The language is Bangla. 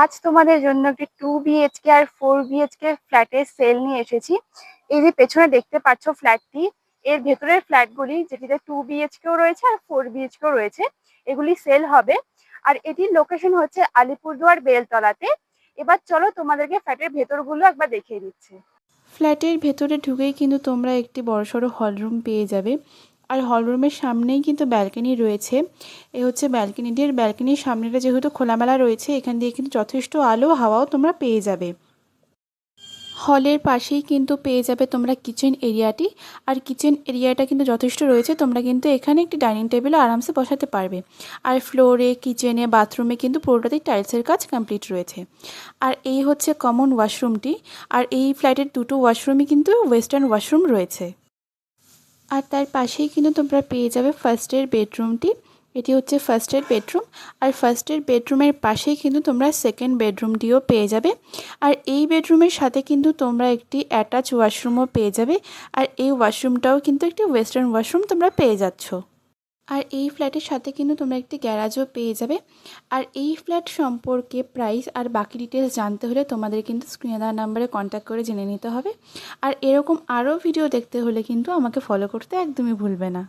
আজ তোমাদের জন্য একটি 2 BHK আর 4 BHK ফ্ল্যাটের সেল নিয়ে এসেছি। এই যে পেছনে দেখতে পাচ্ছ ফ্ল্যাটটি, এর ভেতরের ফ্ল্যাটগুলি যেটিতে 2 BHK রয়েছে আর 4 BHK রয়েছে, এগুলি সেল হবে। আর এটির লোকেশন হচ্ছে আলিপুরদুয়ার বেলতলাতে। এবার চলো তোমাদেরকে ফ্ল্যাটের ভেতরগুলো একবার দেখিয়ে দিচ্ছি। ফ্ল্যাটের ভেতরে ঢুকেই কিন্তু তোমরা একটি বড়সড় হলরুম পেয়ে যাবে। আর হলরুমের সামনেই কিন্তু ব্যালকনি রয়েছে। এ হচ্ছে ব্যালকনিটির ব্যালকনির সামনেটা যেহেতু খোলামেলা রয়েছে, এখান দিয়ে কিন্তু যথেষ্ট আলো হাওয়াও তোমরা পেয়ে যাবে। হলের পাশেই কিন্তু পেয়ে যাবে তোমরা কিচেন এরিয়াটি। আর কিচেন এরিয়াটা কিন্তু যথেষ্ট রয়েছে, তোমরা কিন্তু এখানে একটি ডাইনিং টেবিলও আরামসে বসাতে পারবে। আর ফ্লোরে, কিচেনে, বাথরুমে কিন্তু পুরোটাতেই টাইলসের কাজ কমপ্লিট রয়েছে। আর এই হচ্ছে কমন ওয়াশরুমটি। আর এই ফ্ল্যাটের দুটো ওয়াশরুমই কিন্তু ওয়েস্টার্ন ওয়াশরুম রয়েছে। আর তার পাশেই কিন্তু তোমরা পেয়ে যাবে ফার্স্টের বেডরুমটি। এটি হচ্ছে ফার্স্টের বেডরুম। আর ফার্স্টের বেডরুমের পাশেই কিন্তু তোমরা সেকেন্ড বেডরুমটিও পেয়ে যাবে। আর এই বেডরুমের সাথে কিন্তু তোমরা একটি অ্যাটাচ ওয়াশরুমও পেয়ে যাবে। আর এই ওয়াশরুমটাও কিন্তু একটি ওয়েস্টার্ন ওয়াশরুম তোমরা পেয়ে যাচ্ছ। আর এই ফ্ল্যাটের সাথে কিন্তু তোমরা একটি গ্যারাজও পেয়ে যাবে। আর এই ফ্ল্যাট সম্পর্কে প্রাইস আর বাকি ডিটেলস জানতে হলে তোমাদের কিন্তু স্ক্রিনে দেওয়া নাম্বারে কন্ট্যাক্ট করে জেনে নিতে হবে। আর এরকম আরও ভিডিও দেখতে হলে কিন্তু আমাকে ফলো করতে একদমই ভুলবে না।